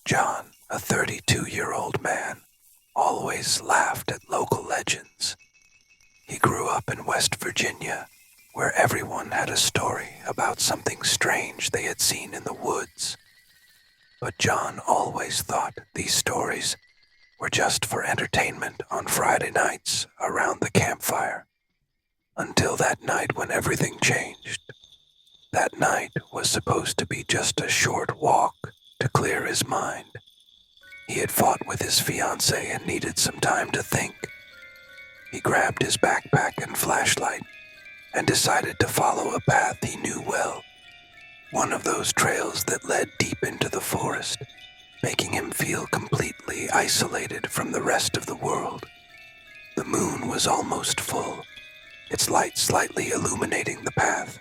John, a 32-year-old man, always laughed at local legends. He grew up in West Virginia, where everyone had a story about something strange they had seen in the woods. But John always thought these stories were just for entertainment on Friday nights around the campfire. Until that night when everything changed. That night was supposed to be just a short walk to clear his mind. He had fought with his fiancée and needed some time to think. He grabbed his backpack and flashlight and decided to follow a path he knew well. One of those trails that led deep into the forest, making him feel completely isolated from the rest of the world. The moon was almost full, its light slightly illuminating the path.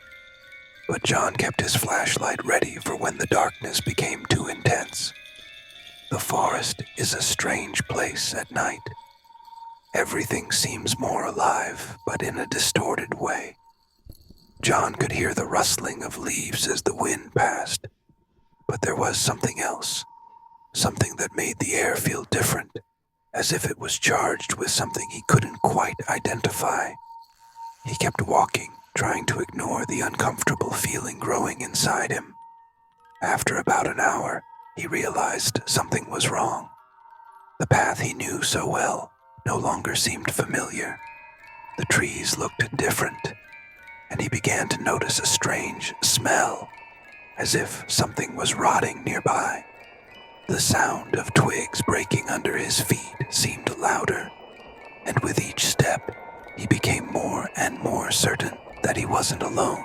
But John kept his flashlight ready for when the darkness became too intense. The forest is a strange place at night. Everything seems more alive, but in a distorted way. John could hear the rustling of leaves as the wind passed, but there was something else, something that made the air feel different, as if it was charged with something he couldn't quite identify. He kept walking, trying to ignore the uncomfortable feeling growing inside him. After about an hour, he realized something was wrong. The path he knew so well no longer seemed familiar. The trees looked different, and he began to notice a strange smell, as if something was rotting nearby. The sound of twigs breaking under his feet seemed louder, and with each step, he became more and more certain that he wasn't alone.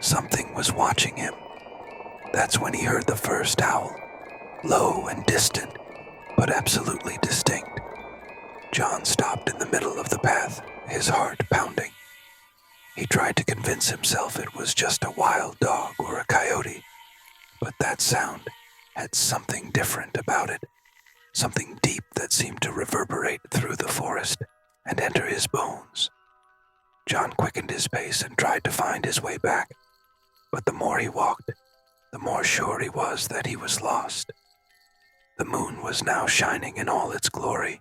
Something was watching him. That's when he heard the first howl, low and distant, but absolutely distinct. John stopped in the middle of the path, his heart pounding. He tried to convince himself it was just a wild dog or a coyote, but that sound had something different about it, something deep that seemed to reverberate through the forest and enter his bones. John quickened his pace and tried to find his way back, but the more he walked, the more sure he was that he was lost. The moon was now shining in all its glory,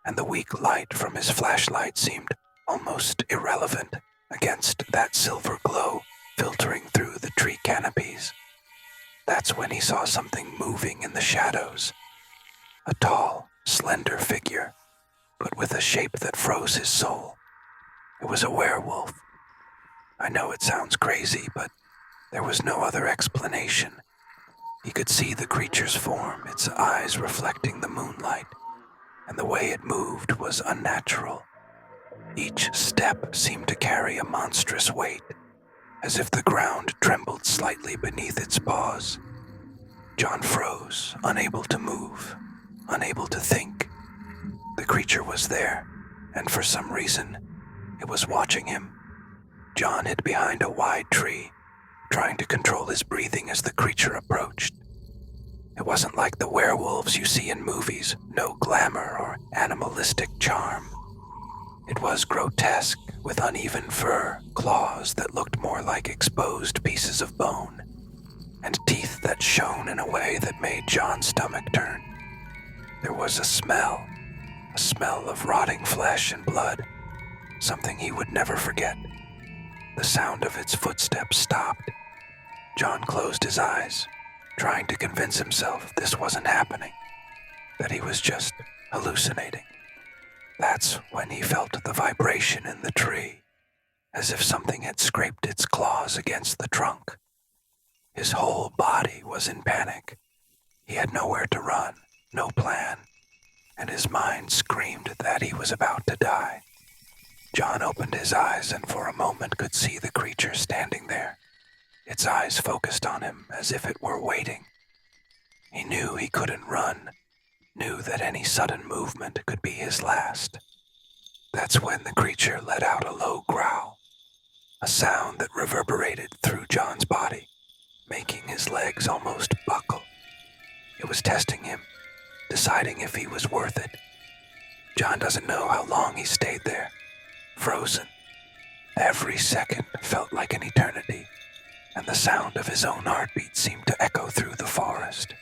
and the weak light from his flashlight seemed almost irrelevant against that silver glow filtering through the tree canopies. That's when he saw something moving in the shadows. A tall, slender figure, but with a shape that froze his soul. It was a werewolf. I know it sounds crazy, but there was no other explanation. He could see the creature's form, its eyes reflecting the moonlight, and the way it moved was unnatural. Each step seemed to carry a monstrous weight, as if the ground trembled slightly beneath its paws. John froze, unable to move, unable to think. The creature was there, and for some reason, it was watching him. John hid behind a wide tree, trying to control his breathing as the creature approached. It wasn't like the werewolves you see in movies, no glamour or animalistic charm. It was grotesque, with uneven fur, claws that looked more like exposed pieces of bone, and teeth that shone in a way that made John's stomach turn. There was a smell of rotting flesh and blood, something he would never forget. The sound of its footsteps stopped. John closed his eyes, trying to convince himself this wasn't happening, that he was just hallucinating. That's when he felt the vibration in the tree, as if something had scraped its claws against the trunk. His whole body was in panic. He had nowhere to run, no plan, and his mind screamed that he was about to die. John opened his eyes and for a moment could see the creature standing there, its eyes focused on him as if it were waiting. He knew he couldn't run, knew that any sudden movement could be his last. That's when the creature let out a low growl, a sound that reverberated through John's body, making his legs almost buckle. It was testing him, deciding if he was worth it. John doesn't know how long he stayed there, frozen. Every second felt like an eternity, and the sound of his own heartbeat seemed to echo through the forest.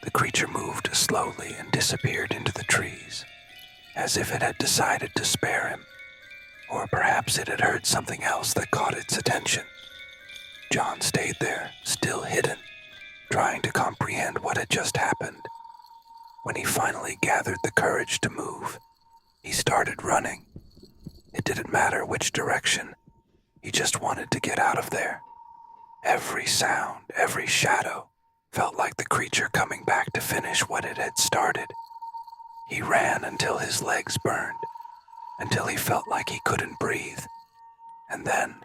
The creature moved slowly and disappeared into the trees, as if it had decided to spare him, or perhaps it had heard something else that caught its attention. John stayed there, still hidden, trying to comprehend what had just happened. When he finally gathered the courage to move, he started running. It didn't matter which direction, he just wanted to get out of there. Every sound, every shadow, felt like the creature coming back to finish what it had started. He ran until his legs burned, until he felt like he couldn't breathe. And then,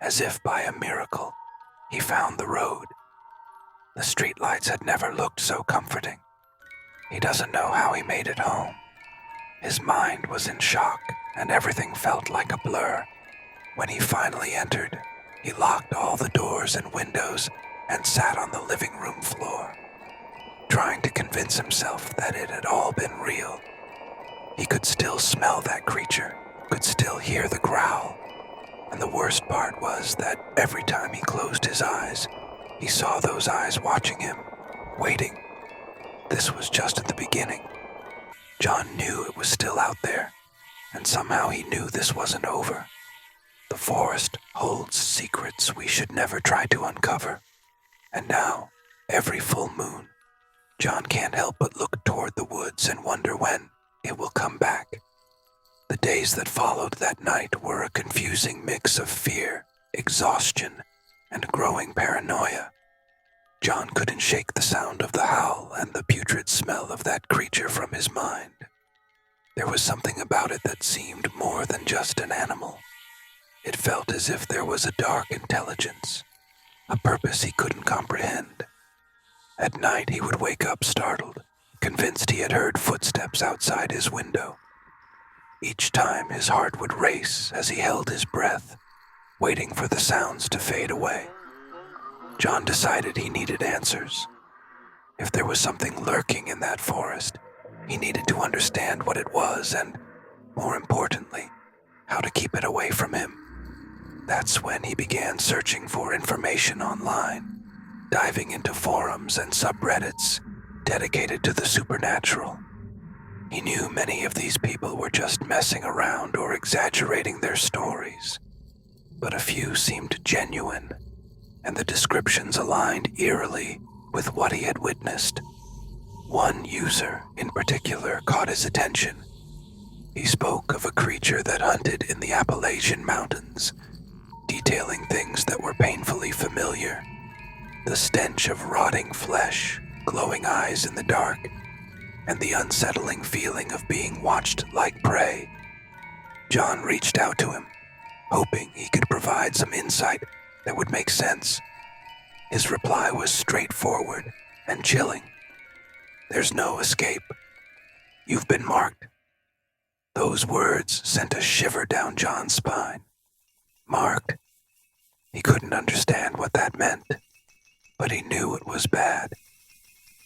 as if by a miracle, he found the road. The streetlights had never looked so comforting. He doesn't know how he made it home. His mind was in shock, and everything felt like a blur. When he finally entered, he locked all the doors and windows and sat on the living room floor, trying to convince himself that it had all been real. He could still smell that creature, could still hear the growl, and the worst part was that every time he closed his eyes, he saw those eyes watching him, waiting. This was just at the beginning. John knew it was still out there, and somehow he knew this wasn't over. The forest holds secrets we should never try to uncover. And now, every full moon, John can't help but look toward the woods and wonder when it will come back. The days that followed that night were a confusing mix of fear, exhaustion, and growing paranoia. John couldn't shake the sound of the howl and the putrid smell of that creature from his mind. There was something about it that seemed more than just an animal. It felt as if there was a dark intelligence, a purpose he couldn't comprehend. At night he would wake up startled, convinced he had heard footsteps outside his window. Each time his heart would race as he held his breath, waiting for the sounds to fade away. John decided he needed answers. If there was something lurking in that forest, he needed to understand what it was and, more importantly, how to keep it away from him. That's when he began searching for information online, diving into forums and subreddits dedicated to the supernatural. He knew many of these people were just messing around or exaggerating their stories, but a few seemed genuine, and the descriptions aligned eerily with what he had witnessed. One user in particular caught his attention. He spoke of a creature that hunted in the Appalachian Mountains, detailing things that were painfully familiar. The stench of rotting flesh, glowing eyes in the dark, and the unsettling feeling of being watched like prey. John reached out to him, hoping he could provide some insight that would make sense. His reply was straightforward and chilling. "There's no escape. You've been marked." Those words sent a shiver down John's spine. Marked? He couldn't understand what that meant, but he knew it was bad.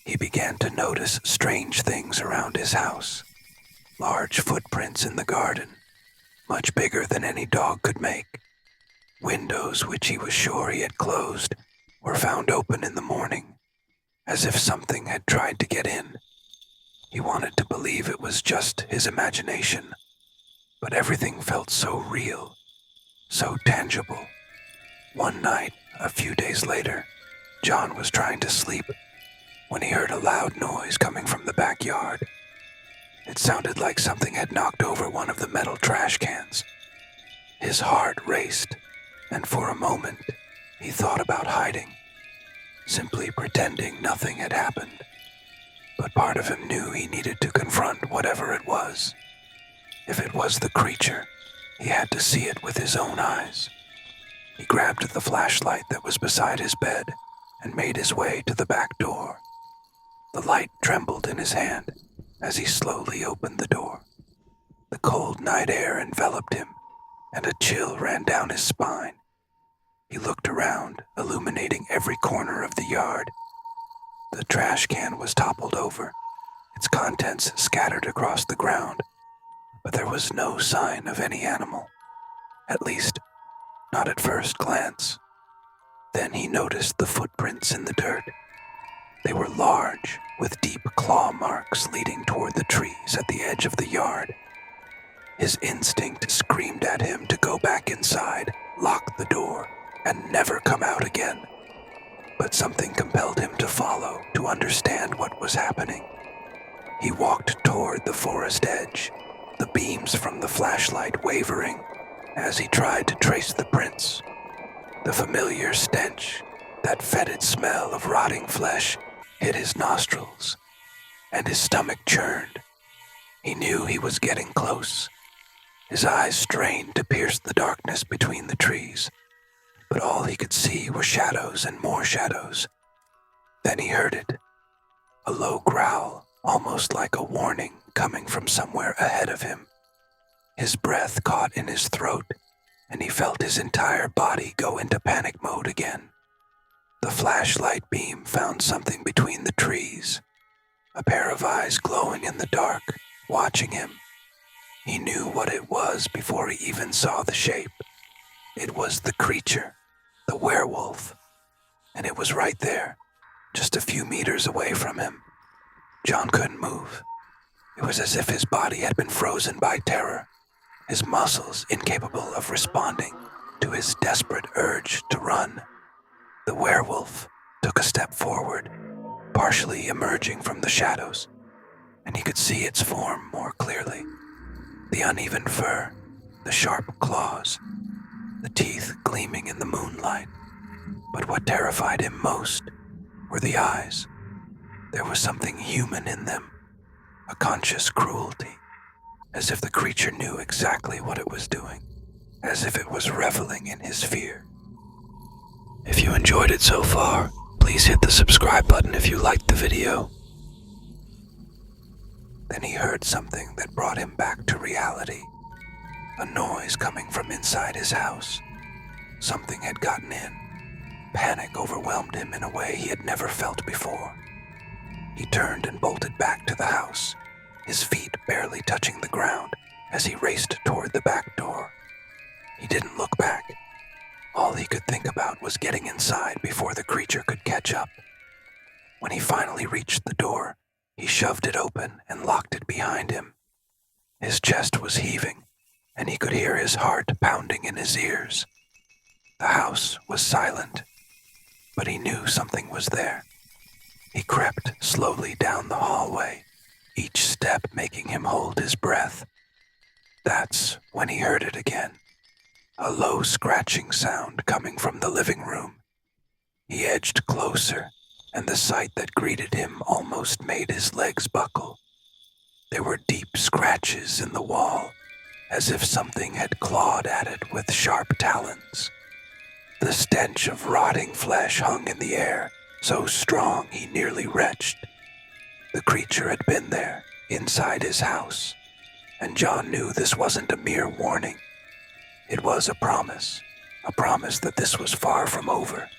He began to notice strange things around his house. Large footprints in the garden, much bigger than any dog could make. Windows which he was sure he had closed were found open in the morning, as if something had tried to get in. He wanted to believe it was just his imagination, but everything felt so real, so tangible. One night, a few days later, John was trying to sleep when he heard a loud noise coming from the backyard. It sounded like something had knocked over one of the metal trash cans. His heart raced, and for a moment, he thought about hiding, simply pretending nothing had happened. But part of him knew he needed to confront whatever it was. If it was the creature, he had to see it with his own eyes. He grabbed the flashlight that was beside his bed and made his way to the back door. The light trembled in his hand as he slowly opened the door. The cold night air enveloped him, and a chill ran down his spine. He looked around, illuminating every corner of the yard. The trash can was toppled over, its contents scattered across the ground, but there was no sign of any animal. At least, not at first glance. Then he noticed the footprints in the dirt. They were large, with deep claw marks leading toward the trees at the edge of the yard. His instinct screamed at him to go back inside, lock the door, and never come out again. But something compelled him to follow to understand what was happening. He walked toward the forest edge, the beams from the flashlight wavering as he tried to trace the prints. The familiar stench, that fetid smell of rotting flesh, hit his nostrils, and his stomach churned. He knew he was getting close. His eyes strained to pierce the darkness between the trees, but all he could see were shadows and more shadows. Then he heard it, a low growl, almost like a warning coming from somewhere ahead of him. His breath caught in his throat, and he felt his entire body go into panic mode again. The flashlight beam found something between the trees, a pair of eyes glowing in the dark, watching him. He knew what it was before he even saw the shape. It was the creature, the werewolf, and it was right there, just a few meters away from him. John couldn't move. It was as if his body had been frozen by terror, his muscles incapable of responding to his desperate urge to run. The werewolf took a step forward, partially emerging from the shadows, and he could see its form more clearly. The uneven fur, the sharp claws, the teeth gleaming in the moonlight. But what terrified him most were the eyes. There was something human in them, a conscious cruelty, as if the creature knew exactly what it was doing, as if it was reveling in his fear. If you enjoyed it so far, please hit the subscribe button if you liked the video. Then he heard something that brought him back to reality, a noise coming from inside his house. Something had gotten in. Panic overwhelmed him in a way he had never felt before. He turned and bolted back to the house, his feet barely touching the ground as he raced toward the back door. He didn't look back. All he could think about was getting inside before the creature could catch up. When he finally reached the door, he shoved it open and locked it behind him. His chest was heaving, and he could hear his heart pounding in his ears. The house was silent, but he knew something was there. He crept slowly down the hallway, each step making him hold his breath. That's when he heard it again, a low scratching sound coming from the living room. He edged closer, and the sight that greeted him almost made his legs buckle. There were deep scratches in the wall, as if something had clawed at it with sharp talons. The stench of rotting flesh hung in the air, so strong he nearly retched. The creature had been there, inside his house, and John knew this wasn't a mere warning. It was a promise that this was far from over.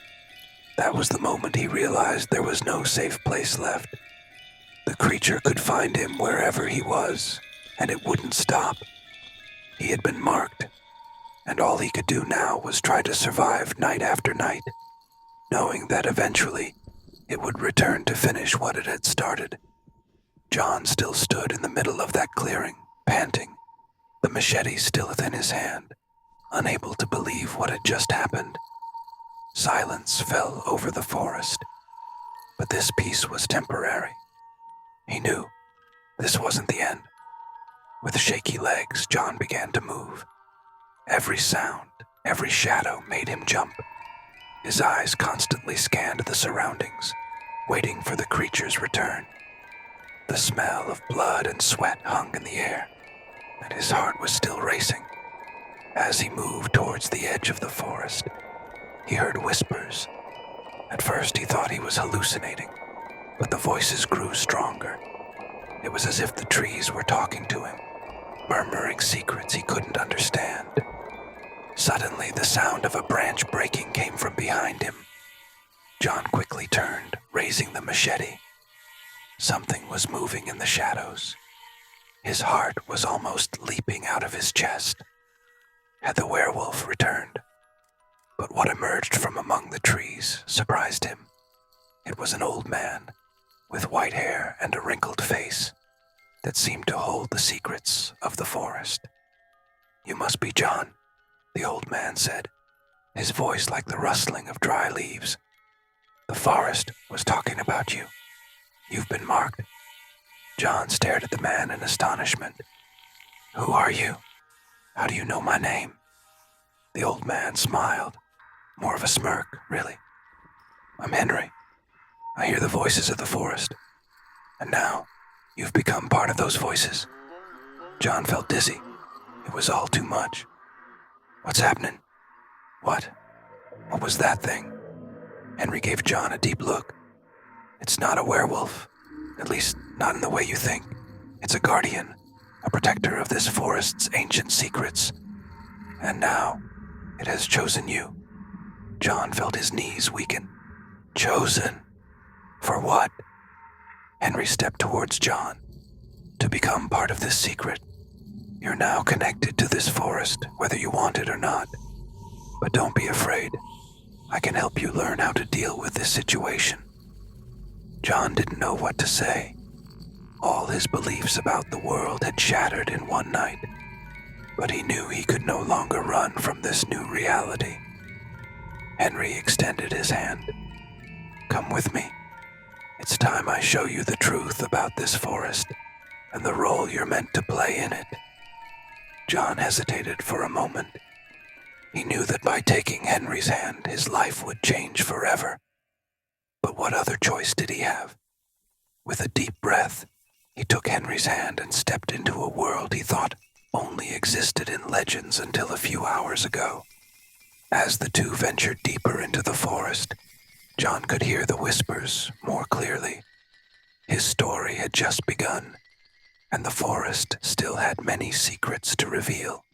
That was the moment he realized there was no safe place left. The creature could find him wherever he was, and it wouldn't stop. He had been marked, and all he could do now was try to survive night after night, knowing that eventually it would return to finish what it had started. John still stood in the middle of that clearing, panting, the machete still within his hand, unable to believe what had just happened. Silence fell over the forest, but this peace was temporary. He knew this wasn't the end. With shaky legs, John began to move. Every sound, every shadow made him jump. His eyes constantly scanned the surroundings, waiting for the creature's return. The smell of blood and sweat hung in the air, and his heart was still racing. As he moved towards the edge of the forest, he heard whispers. At first he thought he was hallucinating, but the voices grew stronger. It was as if the trees were talking to him, murmuring secrets he couldn't understand. Suddenly, the sound of a branch breaking came from behind him. John quickly turned, raising the machete. Something was moving in the shadows. His heart was almost leaping out of his chest. Had the werewolf returned? But what emerged from among the trees surprised him. It was an old man with white hair and a wrinkled face that seemed to hold the secrets of the forest. "You must be John," the old man said, his voice like the rustling of dry leaves. "The forest was talking about you. You've been marked." John stared at the man in astonishment. "Who are you? How do you know my name?" The old man smiled, more of a smirk, really. "I'm Henry. I hear the voices of the forest. And now, you've become part of those voices." John felt dizzy. It was all too much. "What's happening? What was that thing?" Henry gave John a deep look. "It's not a werewolf, at least not in the way you think. It's a guardian, a protector of this forest's ancient secrets. And now, it has chosen you." John felt his knees weaken. "Chosen? For what?" Henry stepped towards John. "To become part of this secret. You're now connected to this forest, whether you want it or not. But don't be afraid. I can help you learn how to deal with this situation." John didn't know what to say. All his beliefs about the world had shattered in one night, but he knew he could no longer run from this new reality. Henry extended his hand. "Come with me. It's time I show you the truth about this forest and the role you're meant to play in it." John hesitated for a moment. He knew that by taking Henry's hand, his life would change forever. But what other choice did he have? With a deep breath, he took Henry's hand and stepped into a world he thought only existed in legends until a few hours ago. As the two ventured deeper into the forest, John could hear the whispers more clearly. His story had just begun, and the forest still had many secrets to reveal.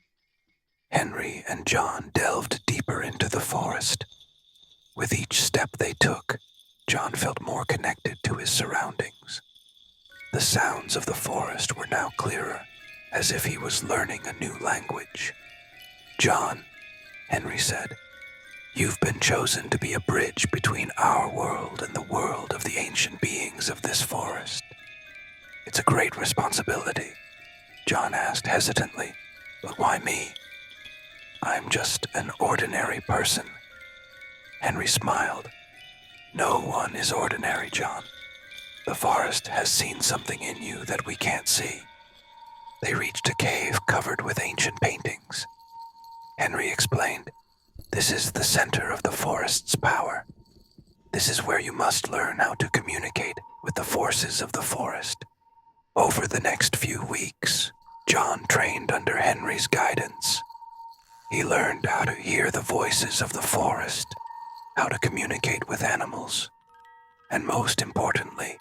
Henry and John delved deeper into the forest. With each step they took, John felt more connected to his surroundings. The sounds of the forest were now clearer, as if he was learning a new language. "John," Henry said, "you've been chosen to be a bridge between our world and the world of the ancient beings of this forest." "It's a great responsibility," John asked hesitantly. "But why me? I'm just an ordinary person." Henry smiled. "No one is ordinary, John. The forest has seen something in you that we can't see." They reached a cave covered with ancient paintings. Henry explained, "This is the center of the forest's power. This is where you must learn how to communicate with the forces of the forest." Over the next few weeks, John trained under Henry's guidance. He learned how to hear the voices of the forest, how to communicate with animals, and most importantly,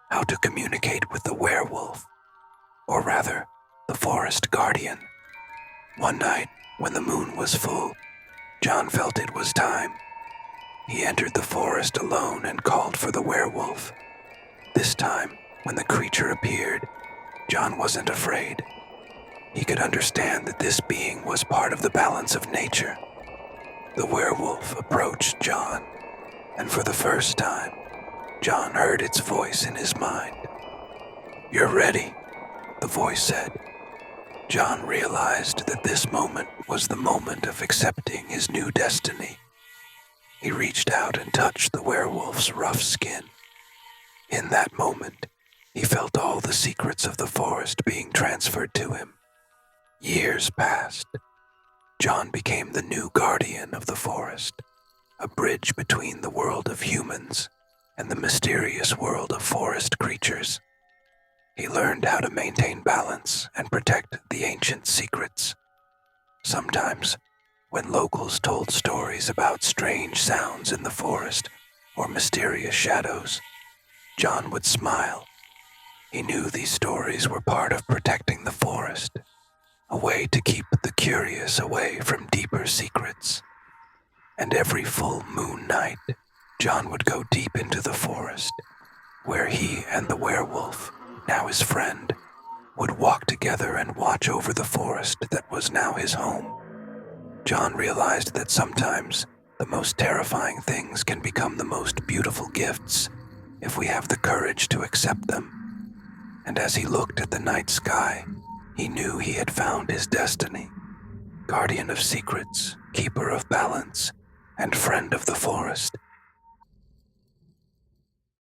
how to communicate with the werewolf, or rather, the forest guardian. One night, when the moon was full, John felt it was time. He entered the forest alone and called for the werewolf. This time, when the creature appeared, John wasn't afraid. He could understand that this being was part of the balance of nature. The werewolf approached John, and for the first time, John heard its voice in his mind. "You're ready," the voice said. John realized that this moment was the moment of accepting his new destiny. He reached out and touched the werewolf's rough skin. In that moment, he felt all the secrets of the forest being transferred to him. Years passed. John became the new guardian of the forest, a bridge between the world of humans and the mysterious world of forest creatures. He learned how to maintain balance and protect the ancient secrets. Sometimes, when locals told stories about strange sounds in the forest or mysterious shadows, John would smile. He knew these stories were part of protecting the forest, a way to keep the curious away from deeper secrets. And every full moon night, John would go deep into the forest, where he and the werewolf, now his friend, would walk together and watch over the forest that was now his home. John realized that sometimes The most terrifying things can become the most beautiful gifts if we have the courage to accept them. And as he looked at the night sky, he knew he had found his destiny. Guardian of secrets, keeper of balance, and friend of the forest,